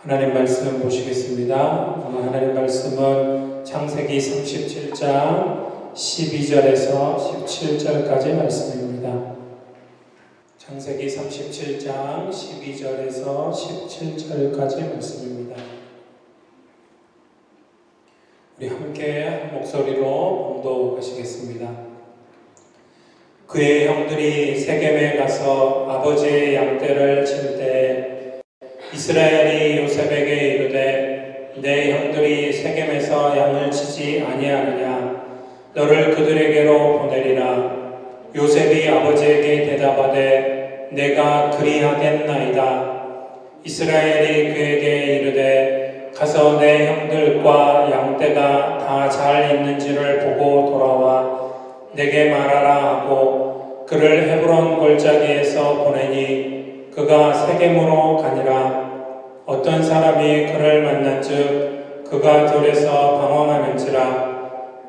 하나님 말씀 보시겠습니다. 오늘 하나님 말씀은 창세기 37장 12절에서 17절까지 말씀입니다. 창세기 37장 12절에서 17절까지 말씀입니다. 우리 함께 한 목소리로 봉독하시겠습니다. 그의 형들이 세겜에 가서 아버지의 양떼를 칠 때 이스라엘이 요셉에게 이르되 내 형들이 세겜에서 양을 치지 아니하느냐 너를 그들에게로 보내리라. 요셉이 아버지에게 대답하되 내가 그리하겠나이다. 이스라엘이 그에게 이르되 가서 내 형들과 양떼가 다 잘 있는지를 보고 돌아와 내게 말하라 하고 그를 헤브론 골짜기에서 보내니 그가 세겜으로 가니라. 어떤 사람이 그를 만난즉 그가 들에서 방황하는지라.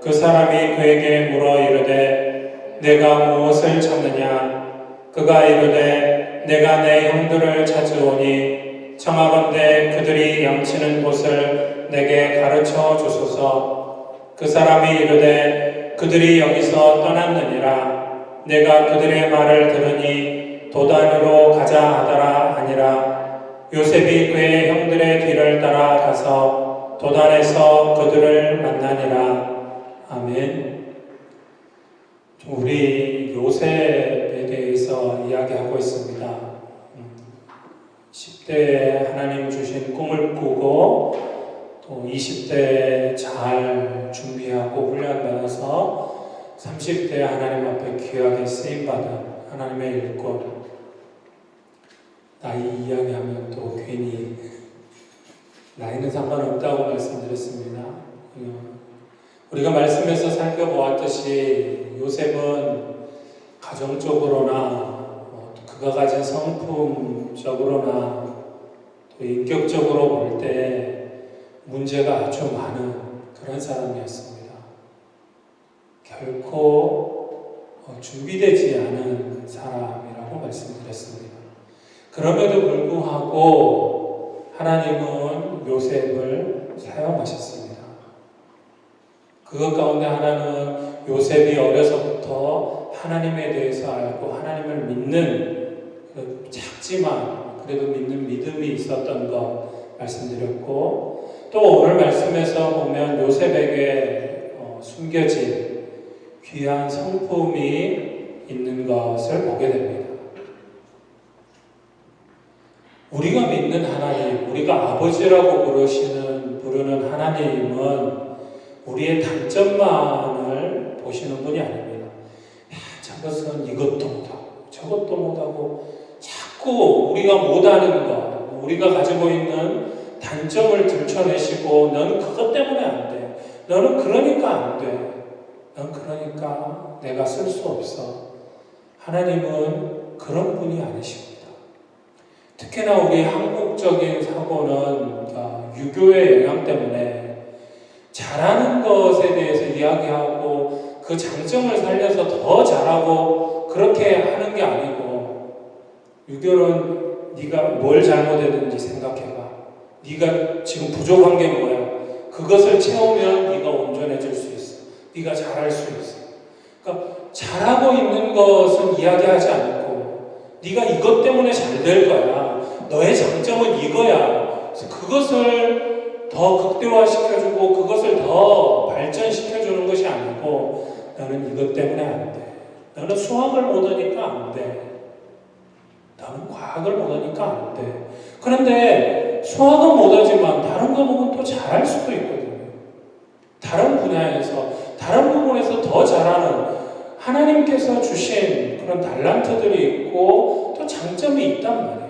그 사람이 그에게 물어 이르되 내가 무엇을 찾느냐. 그가 이르되 내가 내 형들을 찾으오니 청하건대 그들이 양치는 곳을 내게 가르쳐 주소서. 그 사람이 이르되 그들이 여기서 떠났느니라. 내가 그들의 말을 들으니 도단으로 가자 하더라 하니라. 요셉이 그의 형들의 뒤를 따라 가서 도단에서 그들을 만나니라. 아멘. 우리 요셉에 대해서 이야기하고 있습니다. 10대에 하나님 주신 꿈을 꾸고 또 20대에 잘 준비하고 훈련받아서 30대에 하나님 앞에 귀하게 쓰임받은 하나님의 일꾼. 나이 이야기하면 또 괜히 나이는 상관없다고 말씀드렸습니다. 우리가 말씀에서 살펴보았듯이 요셉은 가정적으로나 그가 가진 성품적으로나 또 인격적으로 볼 때 문제가 아주 많은 그런 사람이었습니다. 결코 준비되지 않은 사람이라고 말씀드렸습니다. 그럼에도 불구하고 하나님은 요셉을 사용하셨습니다. 그것 가운데 하나는 요셉이 어려서부터 하나님에 대해서 알고 하나님을 믿는 작지만 그래도 믿는 믿음이 있었던 것 말씀드렸고, 또 오늘 말씀에서 보면 요셉에게 숨겨진 귀한 성품이 있는 것을 보게 됩니다. 우리가 믿는 하나님, 우리가 아버지라고 부르는 하나님은 우리의 단점만을 보시는 분이 아닙니다. 저것은 이것도 못하고 저것도 못하고 자꾸 우리가 못하는 것, 우리가 가지고 있는 단점을 들춰내시고 너는 그것 때문에 안 돼. 너는 그러니까 안 돼. 넌 그러니까 내가 쓸 수 없어. 하나님은 그런 분이 아니십니다. 특히나 우리 한국적인 사고는 유교의 영향 때문에 잘하는 것에 대해서 이야기하고 그 장점을 살려서 더 잘하고 그렇게 하는 게 아니고, 유교는 네가 뭘 잘못했는지 생각해봐. 네가 지금 부족한 게 뭐야? 그것을 채우면 네가 온전해질 수 있어. 네가 잘할 수 있어. 그러니까 잘하고 있는 것은 이야기하지 않고 네가 이것 때문에 잘 될 거야. 너의 장점은 이거야. 그래서 그것을 더 극대화시켜주고 그것을 더 발전시켜주는 것이 아니고 너는 이것 때문에 안 돼. 너는 수학을 못하니까 안 돼. 너는 과학을 못하니까 안 돼. 그런데 수학은 못하지만 다른 과목은 또 잘할 수도 있거든요. 다른 분야에서, 다른 부분에서 더 잘하는 하나님께서 주신 그런 달란트들이 있고 또 장점이 있단 말이에요.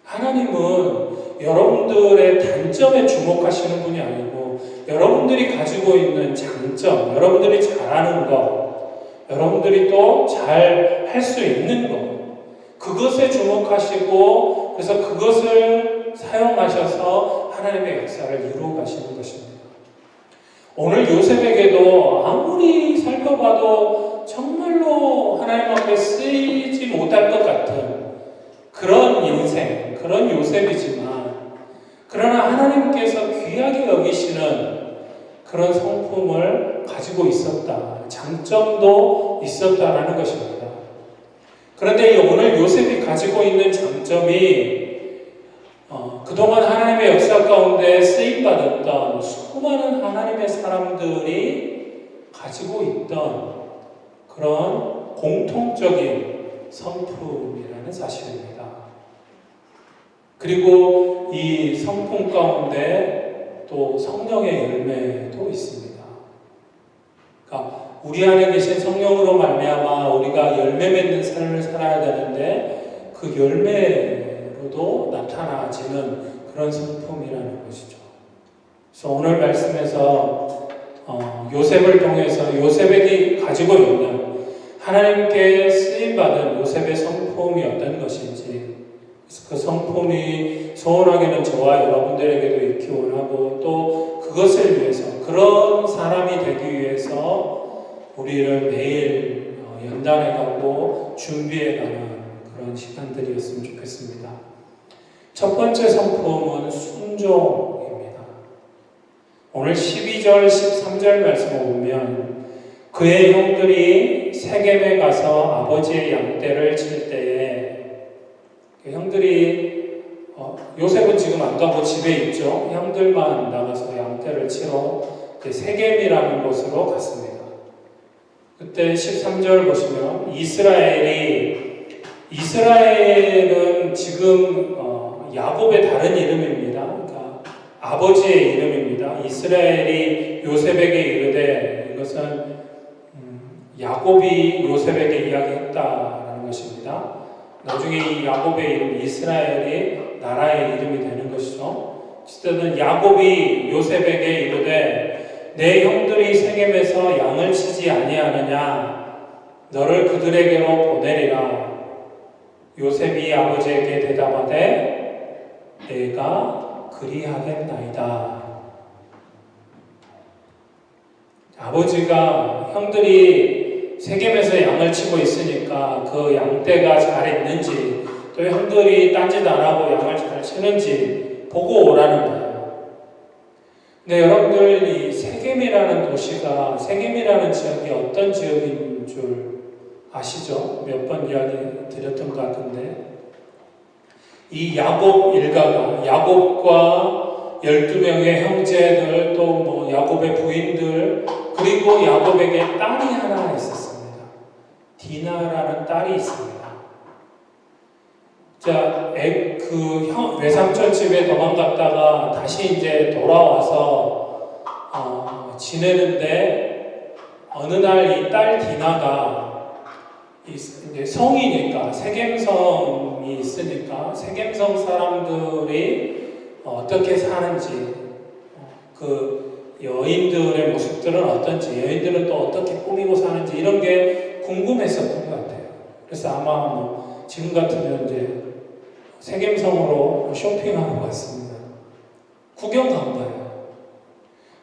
하나님은 여러분들의 단점에 주목하시는 분이 아니고 여러분들이 가지고 있는 장점, 여러분들이 잘하는 것, 여러분들이 또 잘 할 수 있는 것, 그것에 주목하시고 그래서 그것을 사용하셔서 하나님의 역사를 이루어 가시는 것입니다. 오늘 요셉에게도 아무리 살펴봐도 정말로 하나님 앞에 쓰이지 못할 것 같은 그런 인생, 그런 하나님께서 귀하게 여기시는 그런 성품을 가지고 있었다. 장점도 있었다라는 것입니다. 그런데 오늘 요셉이 가지고 있는 장점이 그동안 하나님의 역사 가운데 쓰임받았던 수많은 하나님의 사람들이 가지고 있던 그런 공통적인 성품이라는 사실입니다. 그리고 이 성품 가운데 또 성령의 열매도 있습니다. 그러니까 우리 안에 계신 성령으로 말미암아 우리가 열매 맺는 삶을 살아야 되는데 그 열매로도 나타나지는 그런 성품이라는 것이죠. 그래서 오늘 말씀에서 요셉을 통해서 요셉에게 가지고 있는 하나님께 쓰임받은 요셉의 성품이 어떤 것인지, 그 성품이 소원하게는 저와 여러분들에게도 있기 원하고 또 그것을 위해서, 그런 사람이 되기 위해서 우리를 매일 연단해 가고 준비해 가는 그런 시간들이었으면 좋겠습니다. 첫 번째 성품은 순종입니다. 오늘 12절, 13절 말씀을 보면 그의 형들이 세겜에 가서 아버지의 양떼를 칠 때에 형들이 요셉은 지금 안 가고 집에 있죠. 형들만 나가서 양떼를 치러 세겜이라는 곳으로 갔습니다. 그때 13절 보시면 이스라엘은 지금 야곱의 다른 이름입니다. 그러니까 아버지의 이름입니다. 이스라엘이 요셉에게 이르되, 이것은 야곱이 요셉에게 이야기했다라는 것입니다. 나중에 이 야곱의 이름 이스라엘이 나라의 이름이 되는 것이죠. 어쨌든 야곱이 요셉에게 이르되 내 형들이 세겜에서 양을 치지 아니하느냐, 너를 그들에게로 보내리라. 요셉이 아버지에게 대답하되 내가 그리하겠나이다. 아버지가 형들이 세겜에서 양을 치고 있으니까 그 양떼가 잘 있는지, 또 형들이 딴짓 안 하고 양을 잘 치는지 보고 오라는 거예요. 근데 여러분들, 이 세겜이라는 도시가, 세겜이라는 지역이 어떤 지역인 줄 아시죠? 몇 번 이야기 드렸던 것 같은데, 이 야곱 일가가, 야곱과 12명의 형제들, 또 뭐 야곱의 부인들, 그리고 야곱에게 딸이 하나 있었습니다. 디나라는 딸이 있습니다. 자, 외삼촌 집에 도망갔다가 다시 이제 돌아와서 지내는데, 어느 날 이 딸 디나가 이제 성이니까, 세겜성이 있으니까 세겜성 사람들이 어떻게 사는지, 그 여인들의 모습들은 어떤지, 여인들은 또 어떻게 꾸미고 사는지, 이런 게 궁금했었던 것 같아요. 그래서 아마 지금 같으면 이제 세겜성으로 쇼핑하고 갔습니다. 구경 간 거예요.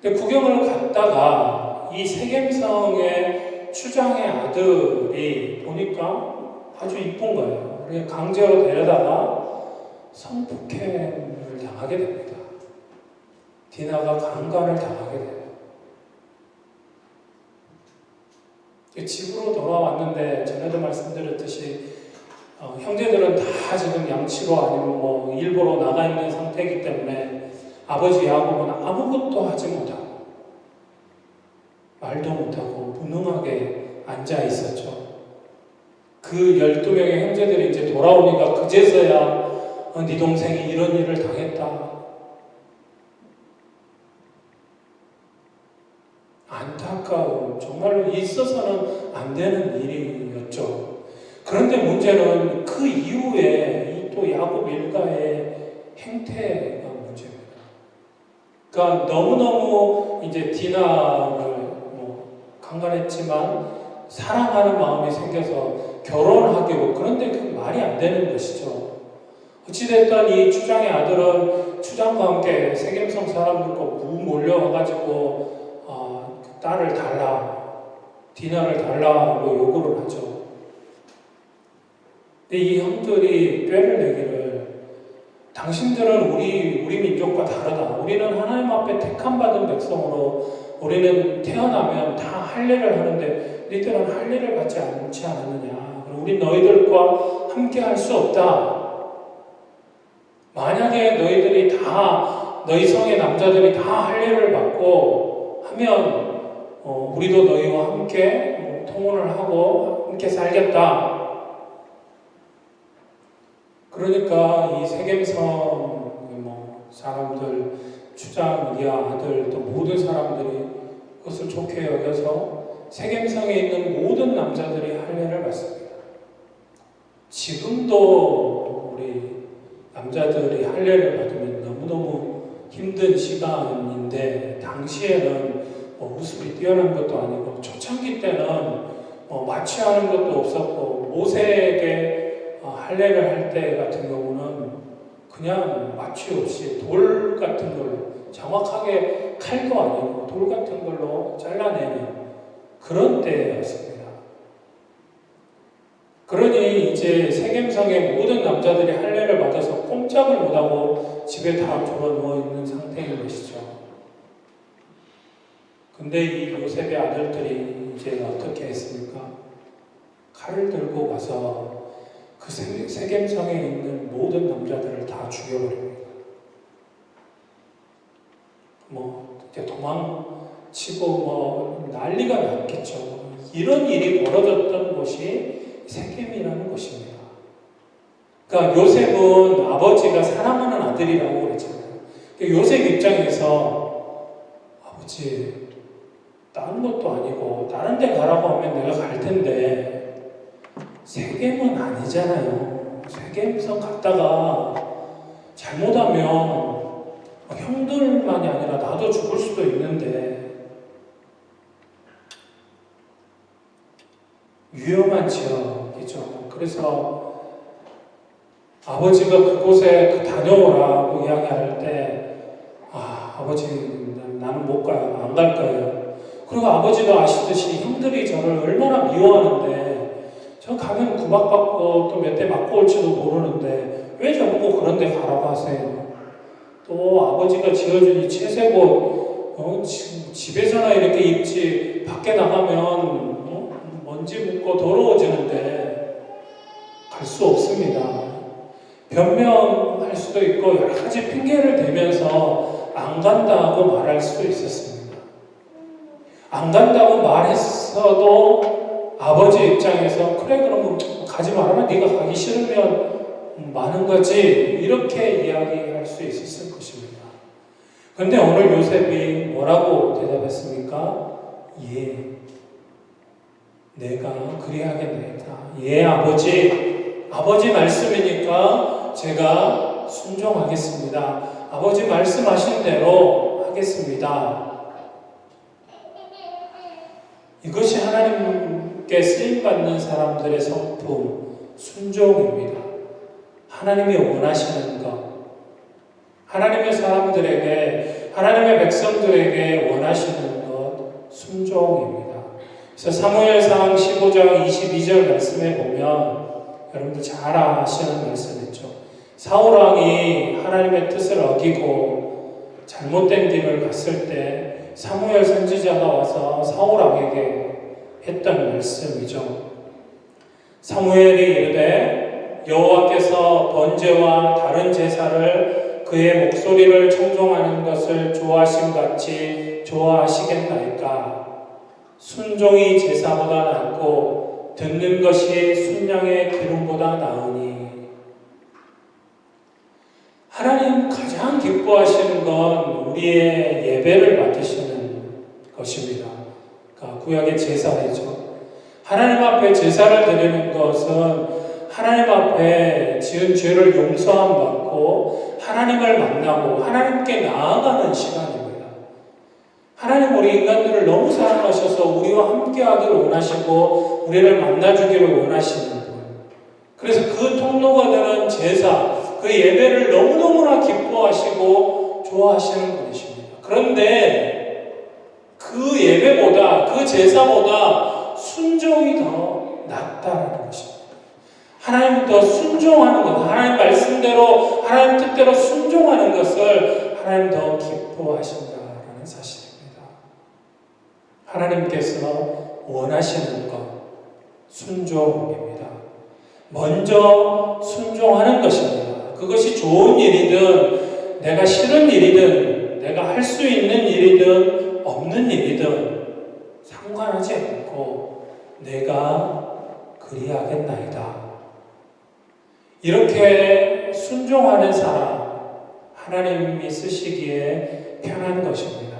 근데 구경을 갔다가 이 세겜성의 추장의 아들이 보니까 아주 이쁜 거예요. 그래서 강제로 데려다가 성폭행을 당하게 됩니다. 디나가 강간을 당하게 돼요. 집으로 돌아왔는데 전에도 말씀드렸듯이 형제들은 다 지금 양치로 아니면 일보러 나가 있는 상태이기 때문에 아버지 야곱은 아무것도 하지 못하고 말도 못하고 무능하게 앉아 있었죠. 그 12명의 형제들이 이제 돌아오니까 그제서야 네 동생이 이런 일을 당했다. 안타까운, 정말로 있어서는 안 되는 일이었죠. 그런데 문제는 그 이후에 또 야곱 일가의 행태가 문제입니다. 그러니까 너무너무 이제 디나를 강간했지만 사랑하는 마음이 생겨서 결혼하기로, 그런데 그 말이 안 되는 것이죠. 어찌됐든 이 추장의 아들은 추장과 함께 세겜성 사람들과 몰려와가지고 딸을 달라, 디나를 달라고 요구를 하죠. 근데 이 형들이 꾀를 내기를, 당신들은 우리 민족과 다르다. 우리는 하나님 앞에 택함 받은 백성으로 우리는 태어나면 다 할례를 하는데 너희들은 할례를 받지 않지 않았느냐. 우리 너희들과 함께 할 수 없다. 만약에 너희들이 다 너희 성의 남자들이 다 할례를 받고 하면 우리도 너희와 함께 통혼을 하고 함께 살겠다. 그러니까 이 세겜성 사람들, 추장, 이하, 아들, 또 모든 사람들이 그것을 좋게 여겨서 세겜성에 있는 모든 남자들이 할례를 받습니다. 지금도 우리 남자들이 할례를 받으면 너무너무 힘든 시간인데 당시에는 우습이 뛰어난 것도 아니고 초창기 때는 마취하는 것도 없었고 모세에게 할례를 할 때 같은 경우는 그냥 마취 없이 돌 같은 걸로 정확하게 칼도 아니고 돌 같은 걸로 잘라내는 그런 때였습니다. 그러니 이제 세겜성의 모든 남자들이 할례를 받아서 꼼짝을 못하고 집에 다 졸아 누워있는 상태인 것이죠. 근데 이 요셉의 아들들이 이제 어떻게 했습니까? 칼을 들고 가서 그 세겜성에 있는 모든 남자들을 다 죽여버립니다. 이제 도망치고 난리가 났겠죠. 이런 일이 벌어졌던 곳이 세겜이라는 곳입니다. 그러니까 요셉은 아버지가 사랑하는 아들이라고 그랬잖아요. 요셉 입장에서 아버지 다른 것도 아니고 다른 데 가라고 하면 내가 갈 텐데 세겜은 아니잖아요. 세겜성 갔다가 잘못하면 형들만이 아니라 나도 죽을 수도 있는데 위험한 지역이죠. 그래서 아버지가 그곳에 다녀오라고 이야기할 때 아버지 나는 못 가요. 안 갈 거예요. 그리고 아버지도 아시듯이 형들이 저를 얼마나 미워하는데 저 가면 구박받고 또 몇 대 맞고 올지도 모르는데 왜 저보고 그런 데 가라고 하세요? 또 아버지가 지어준 이 채색옷 집에서나 이렇게 입지 밖에 나가면 먼지 묻고 더러워지는데 갈 수 없습니다. 변명할 수도 있고 여러 가지 핑계를 대면서 안 간다고 말할 수도 있었습니다. 안 간다고 말했어도 아버지 입장에서 그래 그러면 가지 말아라. 네가 가기 싫으면 많은 거지 이렇게 이야기할 수 있었을 것입니다. 그런데 오늘 요셉이 뭐라고 대답했습니까? 예, 내가 그리하겠나이다. 예, 아버지 말씀이니까 제가 순종하겠습니다. 아버지 말씀하신 대로 하겠습니다. 이것이 하나님께 쓰임받는 사람들의 성품, 순종입니다. 하나님이 원하시는 것, 하나님의 사람들에게, 하나님의 백성들에게 원하시는 것, 순종입니다. 그래서 사무엘상 15장 22절 말씀에 보면 여러분들 잘 아시는 말씀이죠. 사울왕이 하나님의 뜻을 어기고 잘못된 길을 갔을 때 사무엘 선지자가 와서 사울왕에게 했던 말씀이죠. 사무엘이 이르되 여호와께서 번제와 다른 제사를 그의 목소리를 청종하는 것을 좋아하심같이 좋아하시겠나이까? 순종이 제사보다 낫고 듣는 것이 순양의 기름보다 나으니. 하나님 가장 기뻐하시는 건 우리의 예배를 받으시는 것입니다. 그러니까 구약의 제사이죠. 하나님 앞에 제사를 드리는 것은 하나님 앞에 지은 죄를 용서함 받고 하나님을 만나고 하나님께 나아가는 시간입니다. 하나님 우리 인간들을 너무 사랑하셔서 우리와 함께하기를 원하시고 우리를 만나주기를 원하시는 분. 그래서 그 통로가 되는 제사, 그 예배를 너무너무나 기뻐하시고 좋아하시는 분이십니다. 그런데 그 예배보다, 그 제사보다 순종이 더 낫다는 것입니다. 하나님 더 순종하는 것, 하나님 말씀대로 하나님 뜻대로 순종하는 것을 하나님 더 기뻐하신다라는 사실입니다. 하나님께서 원하시는 것, 순종입니다. 먼저 순종하는 것입니다. 그것이 좋은 일이든 내가 싫은 일이든 내가 할 수 있는 일이든 없는 일이든 상관하지 않고 내가 그리하겠나이다. 이렇게 순종하는 사람, 하나님이 쓰시기에 편한 것입니다.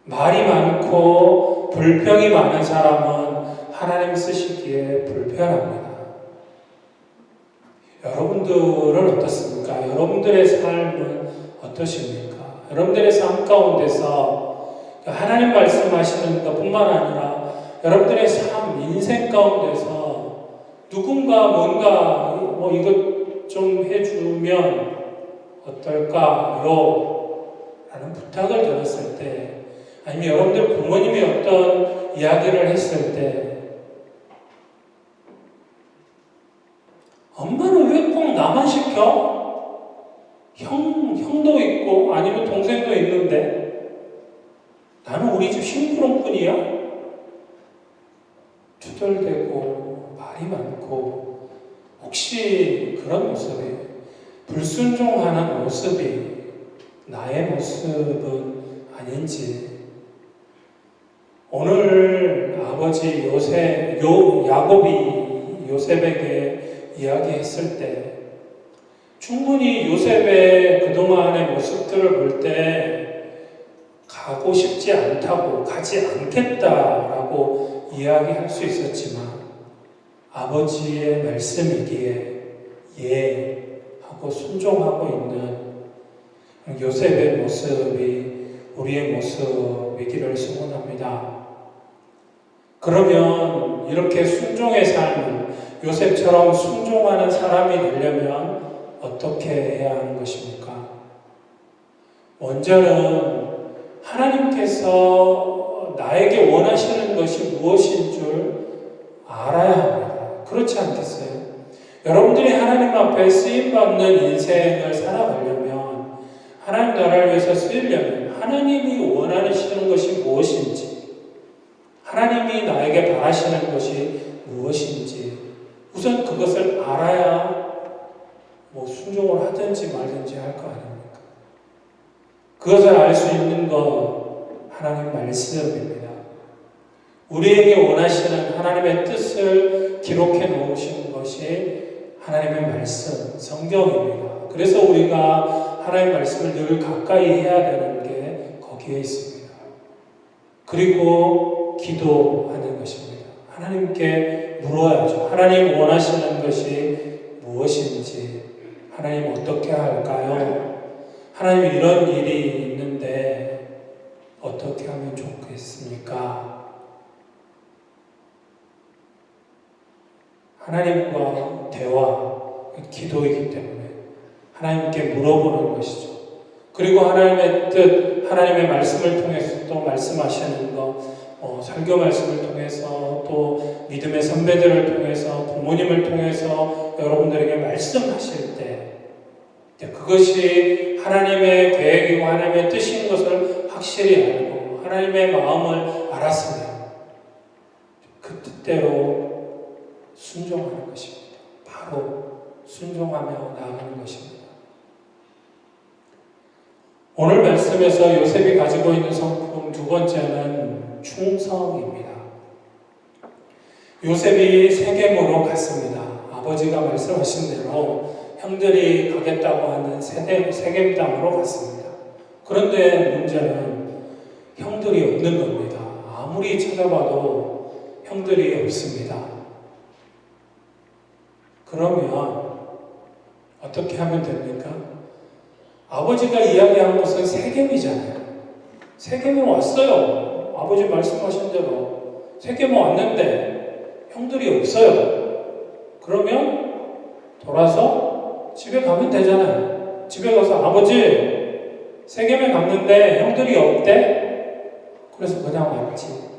말이 많고 불평이 많은 사람은 하나님 쓰시기에 불편합니다. 여러분들은 어떻습니까? 여러분들의 삶은 어떠십니까? 여러분들의 삶 가운데서 하나님 말씀하시는 것뿐만 아니라 여러분들의 삶, 인생 가운데서 누군가 뭔가 이것 좀 해주면 어떨까요? 라는 부탁을 들었을 때, 아니면 여러분들 부모님이 어떤 이야기를 했을 때, 엄마는 왜 꼭 나만 시켜? 형도 있고 아니면 동생도 있는데 나는 우리 집 심부름꾼이야? 투덜대고 말이 많고 혹시 그런 모습이 불순종하는 모습이 나의 모습은 아닌지 오늘 아버지 야곱이 요셉에게 이야기했을 때 충분히 요셉의 그동안의 모습들을 볼 때 가고 싶지 않다고 가지 않겠다라고 이야기할 수 있었지만 아버지의 말씀이기에 예 하고 순종하고 있는 요셉의 모습이 우리의 모습이기를 소원합니다. 그러면 이렇게 순종의 삶을 요셉처럼 순종하는 사람이 되려면 어떻게 해야 하는 것입니까? 먼저는 하나님께서 나에게 원하시는 것이 무엇인 줄 알아야 합니다. 그렇지 않겠어요? 여러분들이 하나님 앞에 쓰임받는 인생을 살아가려면 하나님 나라를 위해서 쓰이려면 하나님이 원하시는 것이 무엇인지 하나님이 나에게 바라시는 것이 무엇인지 우선 그것을 알아야 순종을 하든지 말든지 할 거 아닙니까? 그것을 알 수 있는 것 하나님 말씀입니다. 우리에게 원하시는 하나님의 뜻을 기록해 놓으신 것이 하나님의 말씀, 성경입니다. 그래서 우리가 하나님의 말씀을 늘 가까이 해야 되는 게 거기에 있습니다. 그리고 기도하는 것입니다. 하나님께 물어야죠. 하나님 원하시는 것이 무엇인지, 하나님 어떻게 할까요? 하나님 이런 일이 있는데 어떻게 하면 좋겠습니까? 하나님과 대화, 기도이기 때문에 하나님께 물어보는 것이죠. 그리고 하나님의 뜻, 하나님의 말씀을 통해서 또 말씀하시는 것, 설교 말씀을 통해서 또 믿음의 선배들을 통해서 부모님을 통해서 여러분들에게 말씀하실 때 그것이 하나님의 계획이고 하나님의 뜻인 것을 확실히 알고 하나님의 마음을 알았으면 그 뜻대로 순종하는 것입니다. 바로 순종하며 나아가는 것입니다. 오늘 말씀에서 요셉이 가지고 있는 성품 두 번째는 충성입니다. 요셉이 세겜으로 갔습니다. 아버지가 말씀하신 대로 형들이 가겠다고 하는 세겜 땅으로 갔습니다. 그런데 문제는 형들이 없는 겁니다. 아무리 찾아봐도 형들이 없습니다. 그러면 어떻게 하면 됩니까? 아버지가 이야기한 것은 세겜이잖아요. 세겜에 왔어요. 아버지 말씀하신 대로 세겜에 왔는데 형들이 없어요. 그러면 돌아서 집에 가면 되잖아요. 집에 가서 아버지 세겜에 갔는데 형들이 없대? 그래서 그냥 왔지.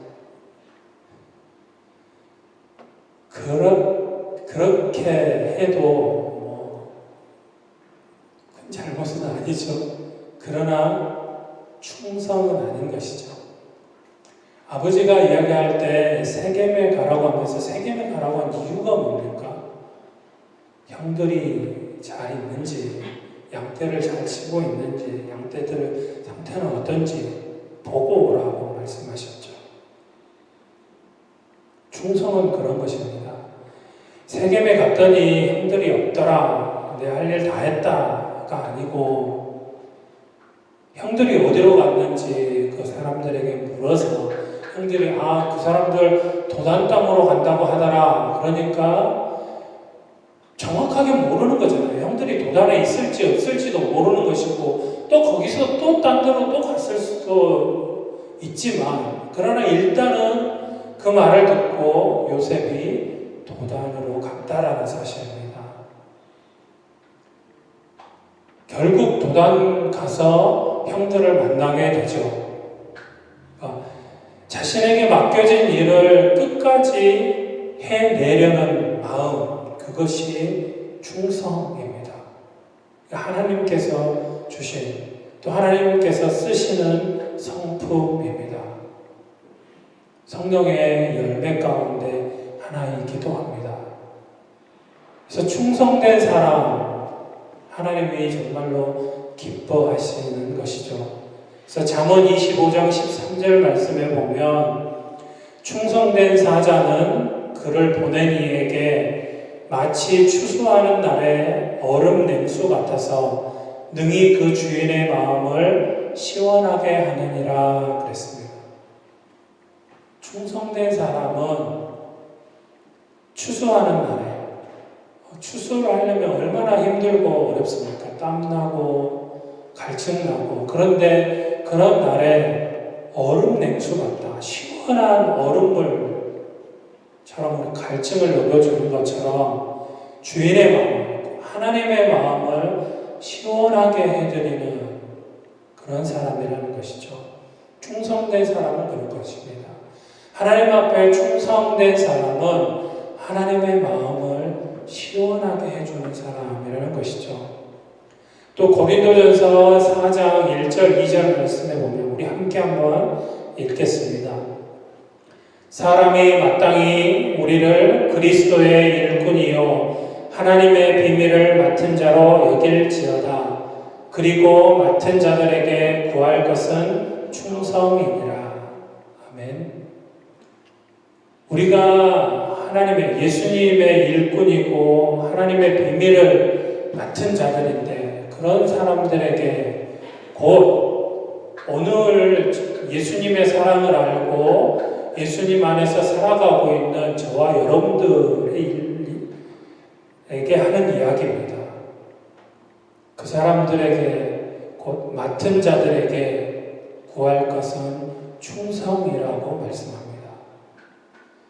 그렇게 해도 큰 잘못은 아니죠. 그러나 충성은 아닌 것이죠. 아버지가 이야기할 때 세겜에 가라고 하면서 세겜에 가라고 한 이유가 뭡니까? 형들이 잘 있는지, 양떼를 잘 치고 있는지, 양떼들 상태는 어떤지 보고 오라고 말씀하셨죠. 충성은 그런 것입니다. 세겜에 갔더니 형들이 없더라, 내 할 일 다 했다가 아니고, 형들이 어디로 갔는지 그 사람들에게 물어서, 형들이 그 사람들 도단 땅으로 간다고 하더라. 그러니까 정확하게 모르는 거잖아요. 형들이 도단에 있을지 없을지도 모르는 것이고, 또 거기서 또 딴 데로 또 갔을 수도 있지만, 그러나 일단은 그 말을 듣고 요셉이 도단으로 갔다라는 사실입니다. 결국 도단 가서 형들을 만나게 되죠. 자신에게 맡겨진 일을 끝까지 해내려는 마음, 그것이 충성입니다. 하나님께서 주신, 또 하나님께서 쓰시는 성품입니다. 성령의 열매 가운데 하나이기도 합니다. 그래서 충성된 사람, 하나님이 정말로 기뻐하시는 것이죠. 그래서 잠언 25장 13절 말씀에 보면, 충성된 사자는 그를 보낸 이에게 마치 추수하는 날에 얼음 냉수 같아서 능히 그 주인의 마음을 시원하게 하느니라 그랬습니다. 충성된 사람은 추수하는 날에, 추수를 하려면 얼마나 힘들고 어렵습니까? 땀나고 갈증나고. 그런데 그런 날에 얼음 냉수 같다, 시원한 얼음물처럼 갈증을 녹여주는 것처럼 주인의 마음, 하나님의 마음을 시원하게 해드리는 그런 사람이라는 것이죠. 충성된 사람은 그런 것입니다. 하나님 앞에 충성된 사람은 하나님의 마음을 시원하게 해주는 사람이라는 것이죠. 또 고린도전서 4장 1절 2절 말씀에 보면, 우리 함께 한번 읽겠습니다. 사람이 마땅히 우리를 그리스도의 일꾼이요 하나님의 비밀을 맡은 자로 여길지어다. 그리고 맡은 자들에게 구할 것은 충성이니라. 아멘. 우리가 하나님의, 예수님의 일꾼이고 하나님의 비밀을 맡은 자들인데, 그런 사람들에게 곧 오늘 예수님의 사랑을 알고 예수님 안에서 살아가고 있는 저와 여러분들에게 하는 이야기입니다. 그 사람들에게, 곧 맡은 자들에게 구할 것은 충성이라고 말씀합니다.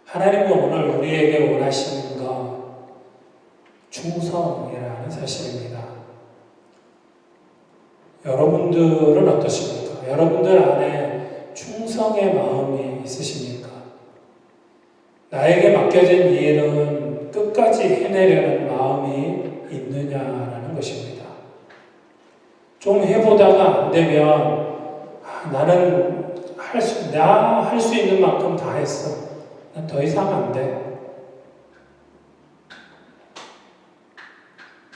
하나님은 오늘 우리에게 원하시는 것, 충성이라는 사실입니다. 여러분들은 어떠십니까? 여러분들 안에 충성의 마음이 있으십니까? 나에게 맡겨진 일은 끝까지 해내려는 마음이 있느냐라는 것입니다. 좀 해보다가 안 되면 나는 할 수 있는 만큼 다 했어. 난 더 이상 안 돼.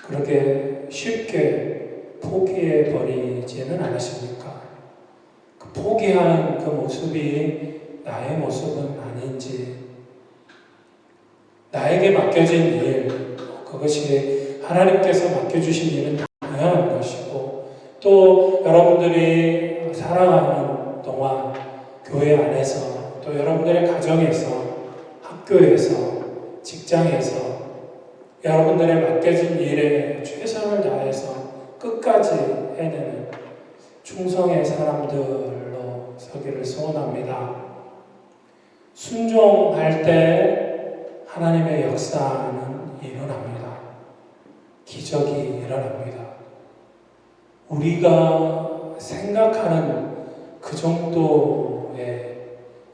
그렇게 쉽게 포기해 버리지는 않으십니까? 그 포기하는 그 모습이 나의 모습은 아닌지, 나에게 맡겨진 일, 그것이 하나님께서 맡겨주신 일은 당연한 것이고, 또 여러분들이 살아가는 동안 교회 안에서, 또 여러분들의 가정에서, 학교에서, 직장에서 여러분들의 맡겨진 일에 최선을 다해서 끝까지 해내는 충성의 사람들로 서기를 소원합니다. 순종할 때 하나님의 역사는 일어납니다. 기적이 일어납니다. 우리가 생각하는 그 정도의,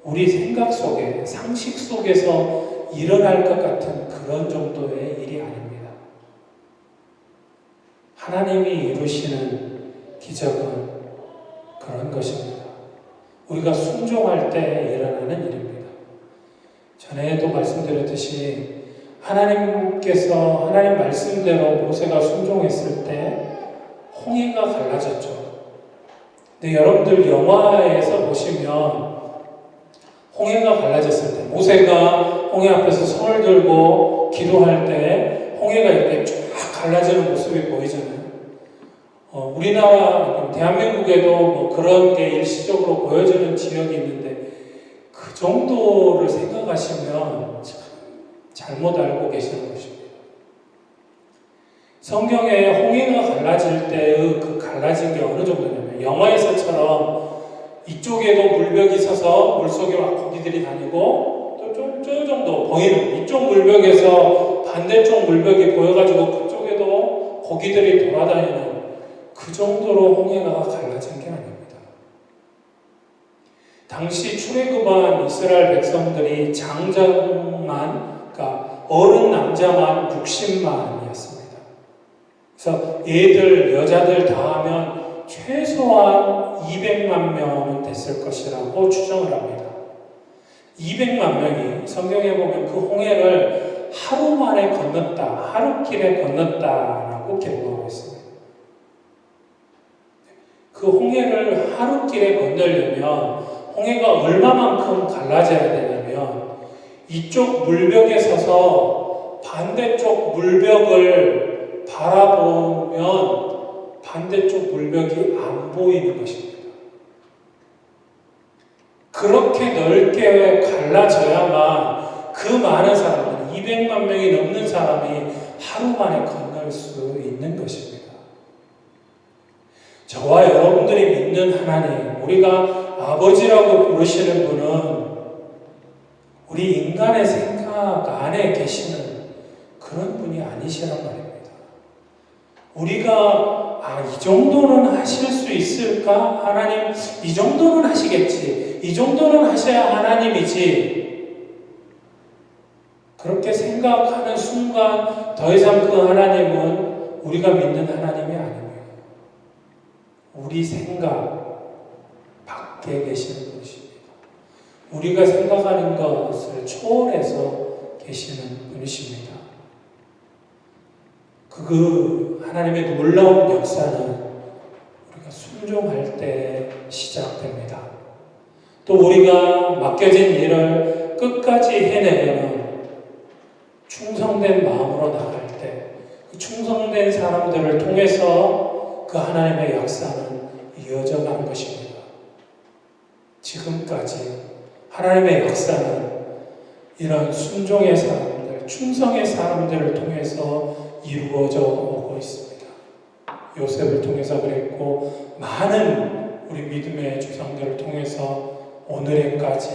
우리 생각 속에, 상식 속에서 일어날 것 같은 그런 정도의 일이 아닙니다. 하나님이 이루시는 기적은 그런 것입니다. 우리가 순종할 때 일어나는 일입니다. 전에도 말씀드렸듯이 하나님께서 하나님 말씀대로 모세가 순종했을 때 홍해가 갈라졌죠. 근데 여러분들 영화에서 보시면 홍해가 갈라졌을 때 모세가 홍해 앞에서 손을 들고 기도할 때 홍해가 이렇게 쫙 갈라지는 모습이 보이잖아요. 우리나라 대한민국에도 뭐 그런 게 일시적으로 보여지는 지역이 있는데 그 정도를 생각하시면 참 잘못 알고 계시는 것입니다. 성경에 홍해가 갈라질 때의 그 갈라진 게 어느 정도냐면 영화에서처럼 이쪽에도 물벽이 서서 물속에 막 고기들이 다니고 또 저 정도 보이는 이쪽 물벽에서 반대쪽 물벽이 보여가지고 그쪽에도 고기들이 돌아다니는 그 정도로 홍해가 갈라진 게 아닙니다. 당시 출애굽한 이스라엘 백성들이 장자만, 그러니까 어른 남자만 60만이었습니다. 그래서 애들, 여자들 다 하면 최소한 200만 명은 됐을 것이라고 추정을 합니다. 200만 명이 성경에 보면 그 홍해를 하루 만에 건넜다, 하루길에 건넜다라고 기록하고 있습니다. 그 홍해를 하루길에 건너려면 홍해가 얼마만큼 갈라져야 되냐면 이쪽 물벽에 서서 반대쪽 물벽을 바라보면 반대쪽 물벽이 안 보이는 것입니다. 그렇게 넓게 갈라져야만 그 많은 사람들, 200만 명이 넘는 사람이 하루 만에 건널 수 있는 것입니다. 저와 여러분들이 믿는 하나님, 우리가 아버지라고 부르시는 분은 우리 인간의 생각 안에 계시는 그런 분이 아니시란 말입니다. 우리가 이 정도는 하실 수 있을까? 하나님, 이 정도는 하시겠지. 이 정도는 하셔야 하나님이지. 그렇게 생각하는 순간 더 이상 그 하나님은 우리가 믿는 하나님이 아닙니다. 우리 생각 밖에 계시는 분이십니다. 우리가 생각하는 것을 초월해서 계시는 분이십니다. 그 하나님의 놀라운 역사는 우리가 순종할 때 시작됩니다. 또 우리가 맡겨진 일을 끝까지 해내려면 충성된 마음으로 나갈 때 그 충성된 사람들을 통해서 그 하나님의 역사는 이어져 가는 것입니다. 지금까지 하나님의 역사는 이런 순종의 사람들, 충성의 사람들을 통해서 이루어져 오고 있습니다. 요셉을 통해서 그랬고 많은 우리 믿음의 조상들을 통해서 오늘에까지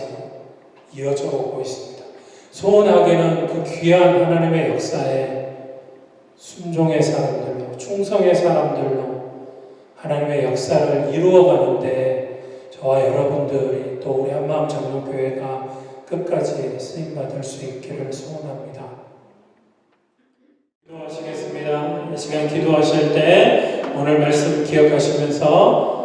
이어져 오고 있습니다. 소원하게는 그 귀한 하나님의 역사에 순종의 사람들로, 충성의 사람들로 하나님의 역사를 이루어가는데 저와 여러분들이 또 우리 한마음 장로교회가 끝까지 쓰임받을 수 있기를 소원합니다. 기도하시겠습니다. 이 시간 기도하실 때 오늘 말씀 기억하시면서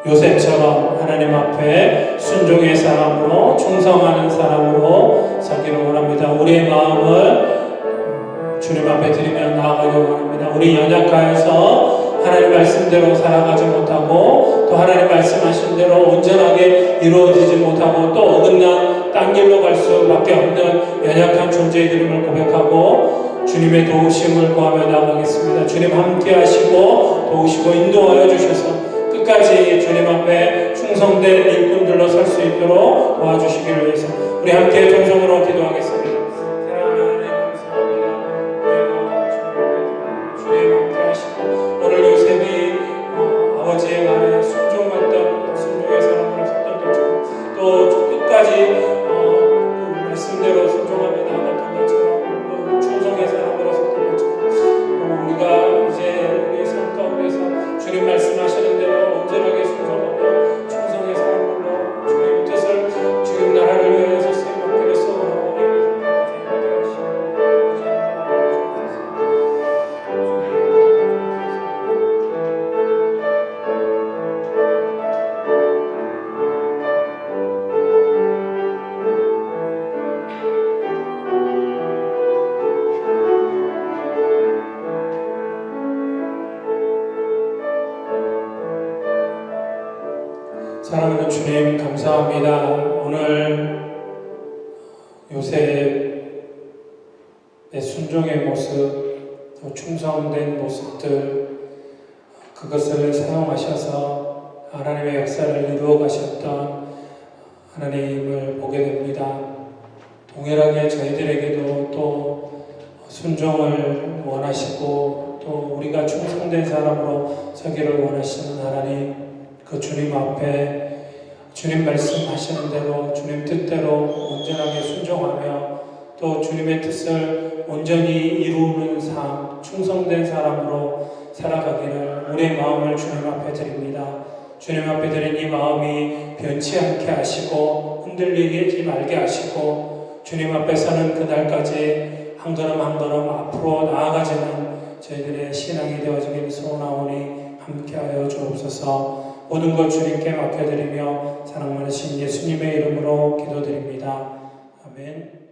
요셉처럼 하나님 앞에 순종의 사람으로 충성하는 사람으로 서기를 원합니다. 우리의 마음을 주님 앞에 드리며 나아가기를 원합니다. 우리 연약하여서 하나님 말씀대로 살아가지 못하고 또 하나님 말씀하신 대로 온전하게 이루어지지 못하고 또 어긋난 딴 길로 갈 수밖에 없는 연약한 존재들임을 고백하고 주님의 도우심을 구하며 나아가겠습니다. 주님 함께 하시고 도우시고 인도하여 주셔서 끝까지 주님 앞에 충성된 일꾼들로 설 수 있도록 도와주시기를 위해서 우리 함께 전성으로 기도하겠습니다. 사랑하는 하나님 감사합니다. 주님 함께 하시고 오늘 요셉이 아버지의 말에 순종했던 순종의 사람으로 섰던 것처럼 또 끝까지 그 말씀대로 순종하며 나아갔던 것처럼 충성의 사람으로 섰던 것처럼 우리가 이제 우리의 삶 가운데서 주님 말씀하시는 대로 온전하게 순종하며 충성의 사람으로 주님 뜻을 주님 나라를 위해서 쓰임받기를 소원하오니 사랑하는 주님, 감사합니다. 오늘 요셉의 순종의 모습, 또 충성된 모습들, 그것을 사용하셔서 하나님의 역사를 이루어 가셨던 하나님을 보게 됩니다. 동일하게 저희들에게도 또 순종을 원하시고 또 우리가 충성된 사람으로 서기를 원하시는 하나님, 그 주님 앞에 주님 말씀하시는 대로 주님 뜻대로 온전하게 순종하며 또 주님의 뜻을 온전히 이루는 삶, 충성된 사람으로 살아가기를 우리의 마음을 주님 앞에 드립니다. 주님 앞에 드린 이 마음이 변치 않게 하시고 흔들리지 말게 하시고 주님 앞에 서는 그날까지 한 걸음 한 걸음 앞으로 나아가지는 저희들의 신앙이 되어지길 소원하오니 함께하여 주옵소서. 모든 것 주님께 맡겨드리며 사랑 많으신 예수님의 이름으로 기도드립니다. 아멘.